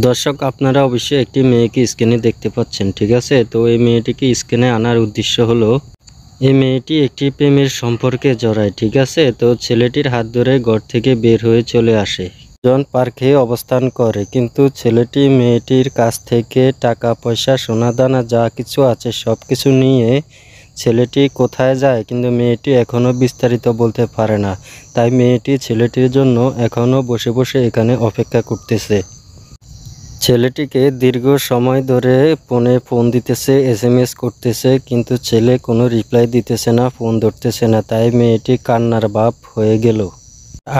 দর্শক আপনারা অবশ্যই একটি মেয়েকে স্ক্রিনে দেখতে পাচ্ছেন, ঠিক আছে। তো এই মেয়েটিকে স্ক্রিনে আনার উদ্দেশ্য হলো এই মেয়েটি একটি প্রেমের সম্পর্কে জড়ায়, ঠিক আছে। তো ছেলেটির হাত ধরে ঘর থেকে বের হয়ে চলে আসে। জন পার্কে অবস্থান করে, কিন্তু ছেলেটি মেয়েটির কাছ থেকে টাকা পয়সা সোনাদানা যা কিছু আছে সব কিছু নিয়ে ছেলেটি কোথায় যায়, কিন্তু মেয়েটি এখনও বিস্তারিত বলতে পারে না। তাই মেয়েটি ছেলেটির জন্য এখনও বসে বসে এখানে অপেক্ষা করতেছে। ছেলেটিকে দীর্ঘ সময় ধরে ফোন দিতেছে, SMS করতেছে, কিন্তু ছেলে কোনো রিপ্লাই দিতেছে না, ফোন ধরতেছে না। তাই মেয়েটি কান্নার ভাব হয়ে গেল।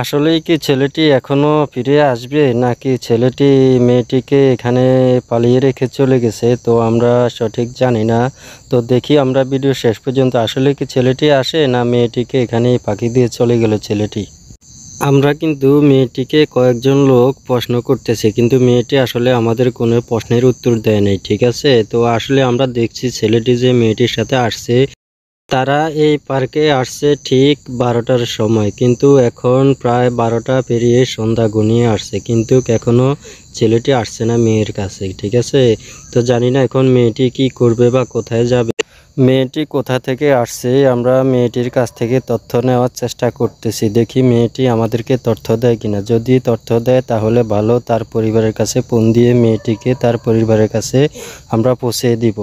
আসলেই কি ছেলেটি এখনো ফিরে আসবে, নাকি ছেলেটি মেয়েটিকে এখানে পালিয়ে রেখে চলে গেছে, তো আমরা সঠিক জানি না। তো দেখি আমরা ভিডিও শেষ পর্যন্ত, আসলে কি ছেলেটি আসে না মেয়েটিকে এখানেই ফাঁকি দিয়ে চলে গেল ছেলেটি। আমরা কিন্তু মেয়েটিকে কয়েকজন লোক প্রশ্ন করতেছি, কিন্তু মেয়েটি আসলে আমাদের কোনো প্রশ্নের উত্তর দেয় নাই, ঠিক আছে। তো আসলে আমরা দেখছি ছেলেটি যে মেয়েটির সাথে আসছে, তারা এই পার্কে আসছে ঠিক 12টার সময়, কিন্তু এখন প্রায় 12টা পেরিয়ে সন্ধ্যা ঘনিয়ে আসছে, কিন্তু এখনও ছেলেটি আসছে না মেয়ের কাছে, ঠিক আছে। তো জানি না এখন মেয়েটি কি করবে বা কোথায় যাবে। মেয়েটি কোথা থেকে আসছে আমরা মেয়েটির কাছ থেকে তথ্য নেওয়ার চেষ্টা করতেছি, দেখি মেয়েটি আমাদেরকে তথ্য দেয় কিনা। যদি তথ্য দেয় তাহলে ভালো, তার পরিবারের কাছে ফোন দিয়ে মেয়েটিকে তার পরিবারের কাছে আমরা পৌঁছে দিব।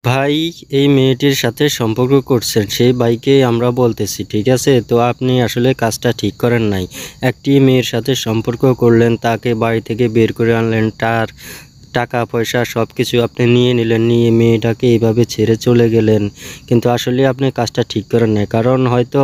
ভাই এই মেয়েটির সাথে সম্পর্ক করছেন সেই ভাইকে আমরা বলতেছি, ঠিক আছে। তো আপনি আসলে কাজটা ঠিক করেন নাই। একটি মেয়ের সাথে সম্পর্ক করলেন, তাকে বাড়ি থেকে বের করে আনলেন, তার টাকা পয়সা সব কিছু আপনি নিয়ে নিলেন, নিয়ে মেয়েটাকে এইভাবে ছেড়ে চলে গেলেন, কিন্তু আসলে আপনি কাজটা ঠিক করেন নাই। কারণ হয়তো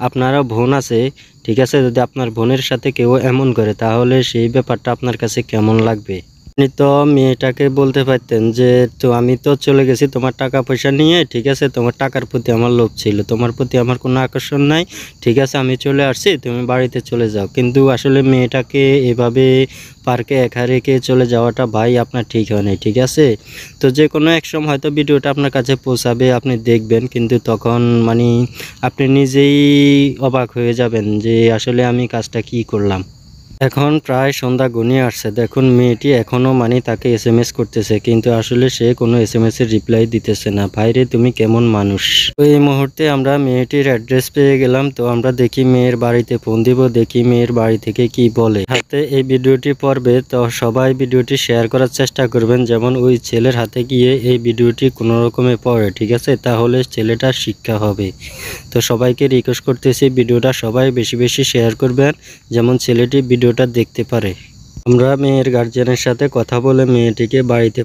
আপনারও বোন আছে, ঠিক আছে। যদি আপনার বোনের সাথে কেউ এমন করে তাহলে সেই ব্যাপারটা আপনার কাছে কেমন লাগবে। আপনি তো মেয়েটাকে বলতে পারতেন যে তো আমি তো চলে গেছি তোমার টাকা পয়সা নিয়ে, ঠিক আছে, তোমার টাকার প্রতি আমার লোভ ছিল, তোমার প্রতি আমার কোনো আকর্ষণ নাই, ঠিক আছে, আমি চলে আসছি, তুমি বাড়িতে চলে যাও। কিন্তু আসলে মেয়েটাকে এভাবে পার্কে একা রেখে চলে যাওয়াটা ভাই আপনার ঠিক হয় নাই, ঠিক আছে। তো যে কোনো এক সময় হয়তো ভিডিওটা আপনার কাছে পৌঁছাবে, আপনি দেখবেন, কিন্তু তখন আপনি নিজেই অবাক হয়ে যাবেন যে আসলে আমি কাজটা কি করলাম। এখন প্রায় সন্ধ্যা ঘনিয়ে আসছে, দেখুন মেয়েটি এখনও তাকে SMS করতেছে, কিন্তু আসলে সে কোনো SMS এর রিপ্লাই দিতেছে না। ভাইরে তুমি কেমন মানুষ। তো এই মুহূর্তে আমরা মেয়েটির অ্যাড্রেস পেয়ে গেলাম, তো আমরা দেখি মেয়ের বাড়িতে ফোন দিব, দেখি মেয়ের বাড়ি থেকে কি বলে। হাতে এই ভিডিওটি পড়বে, তো সবাই ভিডিওটি শেয়ার করার চেষ্টা করবেন, যেমন ওই ছেলের হাতে গিয়ে এই ভিডিওটি কোনো রকমে পড়ে, ঠিক আছে, তাহলে ছেলেটার শিক্ষা হবে। তো সবাইকে রিকোয়েস্ট করতেছি ভিডিওটা সবাই বেশি বেশি শেয়ার করবেন, যেমন ছেলেটি ভিডিওটা দেখতে পারে। আমরা মেয়ের গার্জিয়ানের সাথে কথা বলে মেয়েটিকে বাড়িতে